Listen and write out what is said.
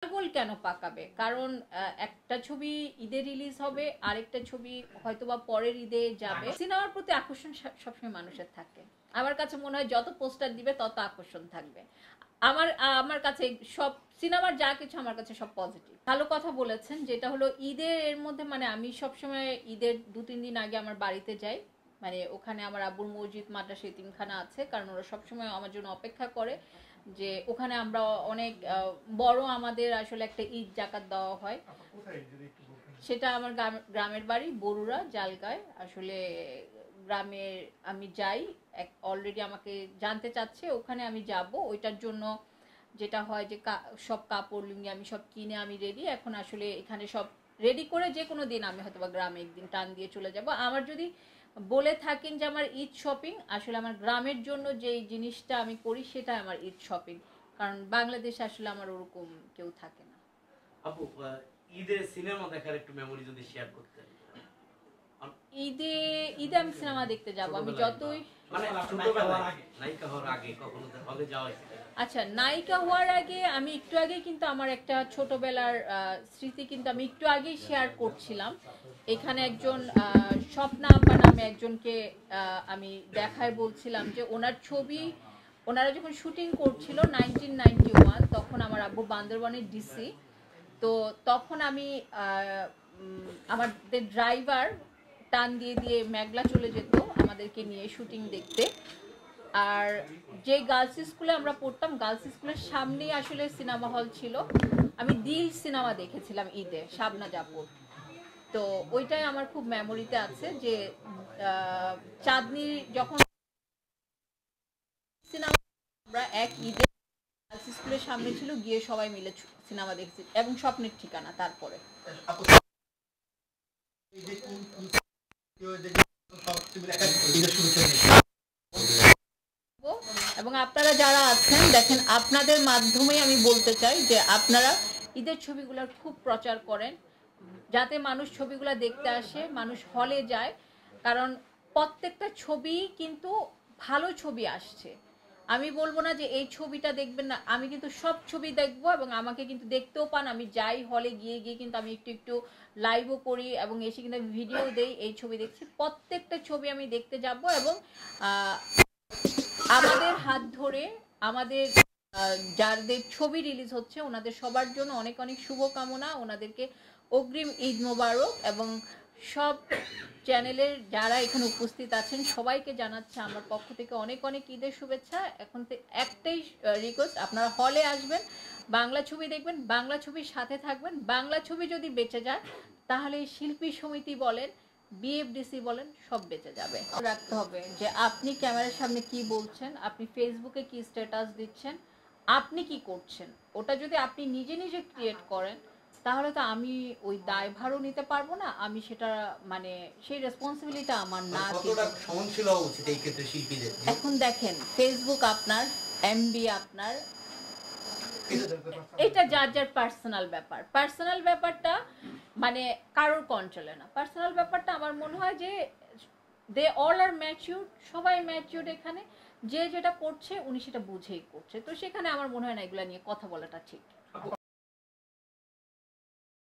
পাগল কেন পাকাবে? কারণ একটা ছবি ঈদে রিলিজ হবে, আরেকটা ছবি হয়তোবা পরের ঈদে যাবে। সিনেমার প্রতি আকর্ষণ সবসময় মানুষের থাকে। আমার কাছে মনে হয় যত পোস্টার দিবে তত আকর্ষণ থাকবে। আমার আমার কাছে সব সিনেমার যা কিছু আমার কাছে সব পজিটিভ। ভালো কথা বলেছেন, যেটা হলো ঈদের এর মধ্যে মানে আমি সবসময় ঈদের 2-3 দিন আগে আমার বাড়িতে যাই। মানে ওখানে আমার আব্বুর মসজিদ, মাদ্রাসা, এতিমখানা আছে, কারণ ওরা সবসময় আমার জন্য অপেক্ষা করে। যে ওখানে আমরা অনেক বড় আমাদের আসলে একটা ঈদ জাকাত দেওয়া হয়। সেটা আমার গ্রামের বাড়ি বরুড়া জালগায়। আসলে গ্রামের আমি যাই, অলরেডি আমাকে জানতে চাচ্ছে, ওখানে আমি যাব। ওইটার জন্য যেটা হয় যে সব কাপড় লুঙ্গি আমি সব কিনে আমি রেডি। এখন আসলে এখানে সব রেডি করে যে কোনো দিন আমি হয়তো বা গ্রামে একদিন টান দিয়ে চলে যাব। আমার যদি বলে থাকেন যে আমার ঈদ শপিং, আসলে আমার গ্রামের জন্য যে জিনিসটা আমি করি সেটা আমার ঈদ শপিং, কারণ বাংলাদেশে আসলে আমার ওরকম কেউ থাকে না। আপু, ঈদে সিনেমা দেখার একটু মেমোরি যদি শেয়ার করতেন। ঈদে ঈদে আমি সিনেমা দেখতে যাব, আমি যতই মানে ছোটবেলায় নায়িকা হওয়ার আগে কখনো হলে যাওয়া হয়েছে? আচ্ছা, নায়িকা হওয়ার আগে আমি একটু আগে কিন্তু আমার একটা ছোটবেলার স্মৃতি কিন্তু আমি একটু আগেই শেয়ার করছিলাম। এখানে একজন স্বপ্না আম্বা নামে একজনকে আমি দেখায় বলছিলাম যে ওনার ছবি ওনারা যখন শুটিং করছিল 1991, তখন আমার আব্বু বান্দরবানের ডিসি। তো তখন আমি আমাদের ড্রাইভার টান দিয়ে দিয়ে মেঘলা চলে যেত আমাদেরকে নিয়ে শুটিং দেখতে। আর যে গার্লস স্কুলে আমরা পড়তাম, গার্লস স্কুলের সামনেই আসলে সিনেমা হল ছিল। আমি দিল সিনেমা দেখেছিলাম ঈদে, শাবনা জাপুর। তো ওইটাই আমার খুব মেমোরিতে আছে যে চাঁদনি যখন সিনেমা আমরা এক ঈদে গার্লস স্কুলের সামনে ছিল, গিয়ে সবাই মিলে সিনেমা দেখছি, এবং স্বপ্নের ঠিকানা। তারপরে এবং আপনারা যারা আছেন দেখেন, আপনাদের মাধ্যমেই আমি বলতে চাই যে আপনারা ঈদের ছবিগুলোর খুব প্রচার করেন, যাতে মানুষ ছবিগুলো দেখতে আসে, মানুষ হলে যায়। কারণ প্রত্যেকটা ছবি কিন্তু ভালো ছবি আসছে। আমি বলবো না যে এই ছবিটা দেখবেন না, আমি কিন্তু সব ছবি দেখবো, এবং আমাকে কিন্তু দেখতেও পান। আমি যাই হলে, গিয়ে গিয়ে কিন্তু আমি একটু একটু লাইভও করি, এবং এসে কিন্তু ভিডিও দেই, এই ছবি দেখছি। প্রত্যেকটা ছবি আমি দেখতে যাব, এবং আমাদের হাত ধরে আমাদের যাদের ছবি রিলিজ হচ্ছে ওনাদের সবার জন্য অনেক অনেক শুভকামনা, ওনাদেরকে অগ্রিম ঈদ মোবারক। এবং সব চ্যানেলের যারা এখানে উপস্থিত আছেন সবাইকে জানাচ্ছে আমার পক্ষ থেকে অনেক অনেক ঈদের শুভেচ্ছা। এখন একটাই রিকোয়েস্ট, আপনারা হলে আসবেন, বাংলা ছবি দেখবেন, বাংলা ছবির সাথে থাকবেন। বাংলা ছবি যদি বেঁচে যায় তাহলে শিল্পী সমিতি বলেন, বিএফডিসি বলেন, সব বেঁচে যাবে। রাখতে হবে যে আপনি ক্যামেরার সামনে কি বলছেন, আপনি ফেসবুকে কি স্ট্যাটাস দিচ্ছেন, আপনি কি করছেন। ওটা যদি আপনি নিজে নিজে ক্রিয়েট করেন তাহলে তো আমি ওই দায়ভারও নিতে পারবো না, আমি সেটা মানে সেই রেসপন্সিবিলিটি আমার না। কতটা সহনশীল হওয়া উচিত এই ক্ষেত্রে শিল্পীদের? এখন দেখেন, ফেসবুক আপনার, এমবি আপনার, এটা যার যার পার্সোনাল ব্যাপার। পার্সোনাল ব্যাপারটা মানে কারোর কন্ট্রোলে না। পার্সোনাল ব্যাপারটা আমার মনে হয় যে দে অল আর ম্যাচিউর, সবাই ম্যাচিউর এখানে। যে যেটা করছে উনি সেটা বুঝেই করছে, তো সেখানে আমার মনে হয় না এগুলা নিয়ে কথা বলাটা ঠিক।